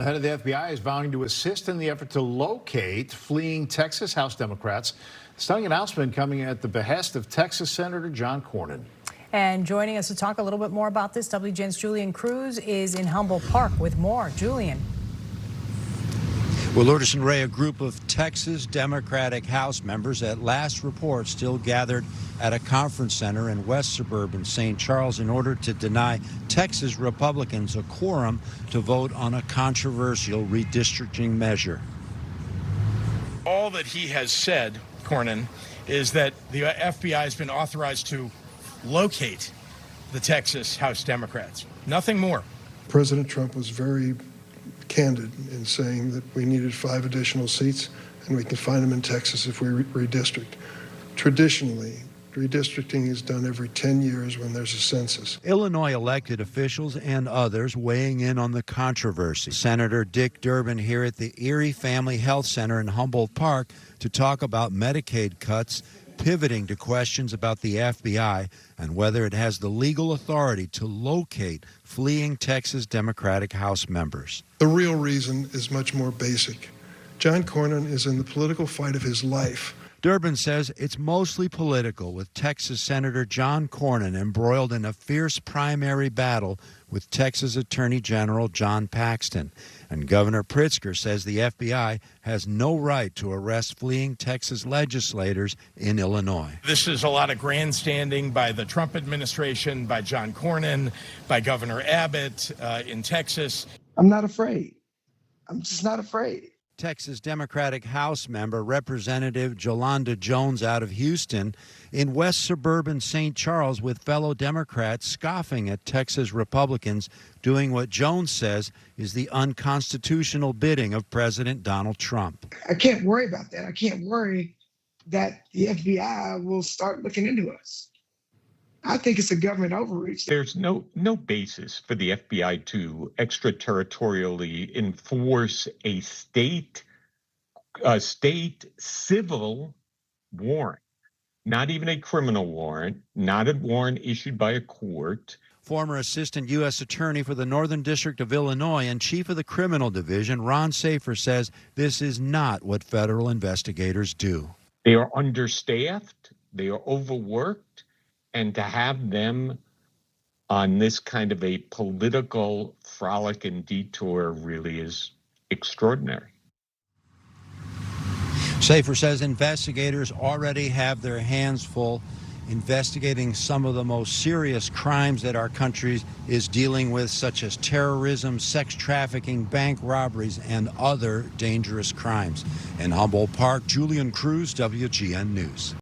The head of the FBI is vowing to assist in the effort to locate fleeing Texas House Democrats. Stunning announcement coming at the behest of Texas Senator John Cornyn. And joining us to talk a little bit more about this, WGN's Julian Cruz is in Humboldt Park with more. Julian. Well, Lourdes and Ray, a group of Texas Democratic House members at last report still gathered at a conference center in west suburban St. Charles in order to deny Texas Republicans a quorum to vote on a controversial redistricting measure. All that he has said, Cornyn, is that the FBI has been authorized to locate the Texas House Democrats. Nothing more. President Trump was very candid in saying that we needed 5 additional seats, and we can find them in Texas if we redistrict. Traditionally, redistricting is done every 10 years when there's a census. Illinois elected officials and others weighing in on the controversy. Senator Dick Durbin here at the Erie Family Health Center in Humboldt Park to talk about Medicaid cuts, pivoting to questions about the FBI and whether it has the legal authority to locate fleeing Texas Democratic House members. The real reason is much more basic. John Cornyn is in the political fight of his life. Durbin says it's mostly political, with Texas Senator John Cornyn embroiled in a fierce primary battle with Texas Attorney General John Paxton. And Governor Pritzker says the FBI has no right to arrest fleeing Texas legislators in Illinois. This is a lot of grandstanding by the Trump administration, by John Cornyn, by Governor Abbott in Texas. I'm not afraid. I'm just not afraid. Texas Democratic House member Representative Jolanda Jones out of Houston in west suburban St. Charles with fellow Democrats scoffing at Texas Republicans doing what Jones says is the unconstitutional bidding of President Donald Trump. I can't worry about that. I can't worry that the FBI will start looking into us. I think it's a government overreach. There's no basis for the FBI to extraterritorially enforce a state civil warrant, not even a criminal warrant, not a warrant issued by a court. Former Assistant U.S. Attorney for the Northern District of Illinois and Chief of the Criminal Division, Ron Safer, says this is not what federal investigators do. They are understaffed, they are overworked, and to have them on this kind of a political frolic and detour really is extraordinary. Safer says investigators already have their hands full investigating some of the most serious crimes that our country is dealing with, such as terrorism, sex trafficking, bank robberies, and other dangerous crimes. In Humboldt Park, Julian Cruz, WGN News.